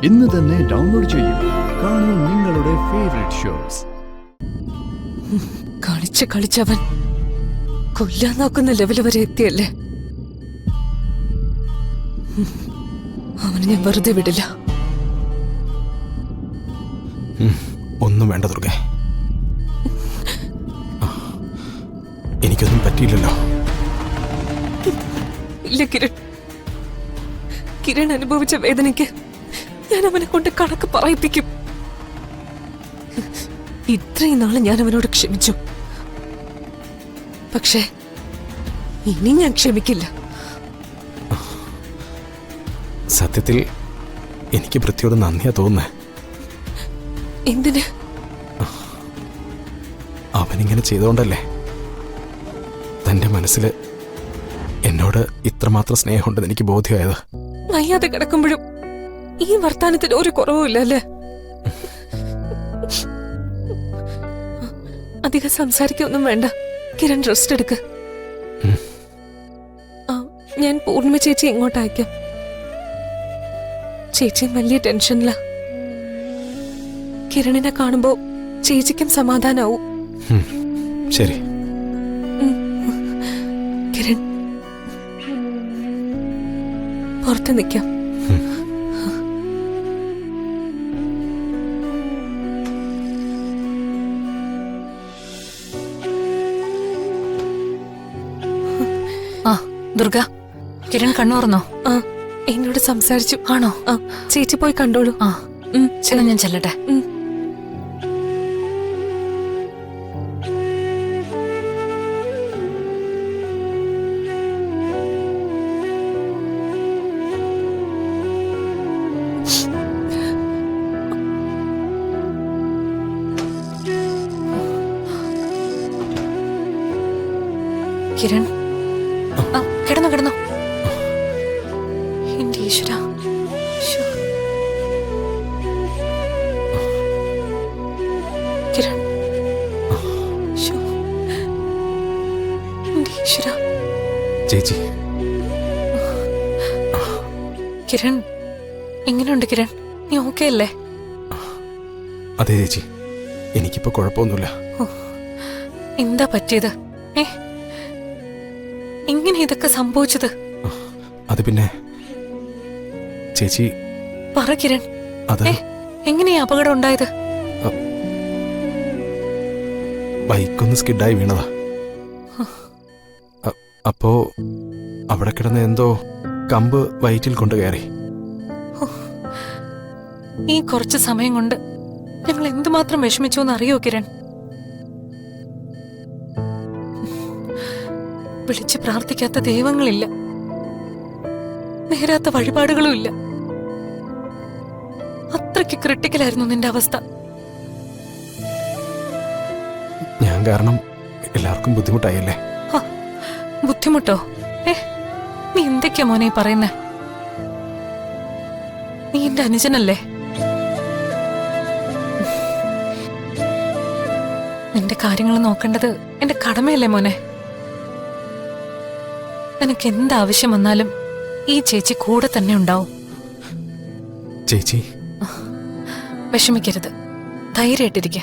ഇന്ന് തന്നെ ഡൗൺലോഡ് ചെയ്യൂ. കാണൂ നിങ്ങളുടെ ഫേവറേറ്റ് ഷോസ്. കളിച്ചവൻ കൊല്ലാൻ നോക്കുന്ന ലെവൽ വരെ എത്തിയല്ലേ. അവന് ഞാൻ വെറുതെ വിടില്ല. ഒന്നും വേണ്ട ദുർഗേ, എനിക്കൊന്നും പറ്റിയില്ലല്ലോ. ഇല്ല കിരൺ അനുഭവിച്ച വേദനയ്ക്ക് ഞാൻ അവനെ കൊണ്ട് കണക്ക് പറയിപ്പിക്കും. ഇത്രയും നാള് ഞാൻ അവനോട് ക്ഷമിച്ചു, പക്ഷേ ഇനി ഞാൻ ക്ഷമിക്കില്ല. സത്യത്തിൽ എനിക്ക് പൃഥ്വിയോട് നന്ദിയാ തോന്നുന്നേ. എന്തിന്? അവനിങ്ങനെ ചെയ്തുകൊണ്ടല്ലേ തന്റെ മനസ്സിൽ എന്നോട് ഇത്രമാത്രം സ്നേഹമുണ്ടെന്ന് എനിക്ക് ബോധ്യമായത്. വയ്യാതെ കിടക്കുമ്പോഴും ഈ വർത്താനത്തിന് ഒരു കുറവുമില്ല അല്ലേ? അധികം സംസാരിക്കൊന്നും വേണ്ട, കിരൺ റെസ്റ്റ് എടുക്ക്. ഞാൻ പൂർണിമ ചേച്ചി ഇങ്ങോട്ട് അയക്കാം. ചേച്ചിയും വലിയ ടെൻഷനില്ല. കിരണിനെ കാണുമ്പോ ചേച്ചിക്കും സമാധാനാവും. ശരി കിരൺ, പുറത്ത് നിൽക്കാം. ദുർഗ, കിരൺ കണ്ണൂർന്നോ? എന്നോട് സംസാരിച്ചു. ആണോ? ചേച്ചി പോയി കണ്ടോളൂ. ശരി, ഞാൻ ചെല്ലട്ടെ. കിരൺ, കിടന്നോ. എന്റെ ഈശ്വര, കിരൺ, എന്റെ ഈശ്വര. ചേച്ചി, കിരൺ എങ്ങനെയുണ്ട്? കിരൺ, നീ ഓക്കെ അല്ലേ? അതെ ചേച്ചി, എനിക്കിപ്പോ കുഴപ്പമൊന്നുമില്ല. എന്താ പറ്റിയത്? എങ്ങനെ ഇതൊക്കെ സംഭവിച്ചത്? അത് പിന്നെ ചേച്ചി പറ കിരൺ, എങ്ങനെയാ അപകടം ഉണ്ടായത്? ബൈക്കൊന്ന് സ്കിഡായി വീണതാ. അപ്പോ അവിടെ കിടന്ന എന്തോ കമ്പ് വയറ്റിൽ കൊണ്ട് കയറി. ഈ കുറച്ച് സമയം കൊണ്ട് ഞങ്ങൾ എന്തുമാത്രം വിഷമിച്ചു എന്ന് അറിയോ കിരൺ? വിളിച്ച് പ്രാർത്ഥിക്കാത്ത ദൈവങ്ങളില്ല, നേരാത്ത വഴിപാടുകളും ഇല്ല. അത്രയ്ക്ക് ക്രിട്ടിക്കലായിരുന്നു നിന്റെ അവസ്ഥ. ഞാൻ കാരണം എല്ലാവർക്കും ബുദ്ധിമുട്ടായല്ലേ? ബുദ്ധിമുട്ടോ? നീ എന്തൊക്കെയാ മോനെ പറയുന്നേ? നീ എന്റെ അനുജനല്ലേ? നിന്റെ കാര്യങ്ങൾ നോക്കേണ്ടത് എന്റെ കടമയല്ലേ മോനെ? നിനക്ക് എന്താവശ്യം വന്നാലും ഈ ചേച്ചി കൂടെ തന്നെ ഉണ്ടാവും. ചേച്ചി വിഷമിക്കരുത്, ധൈര്യമായിട്ടിരിക്കുക.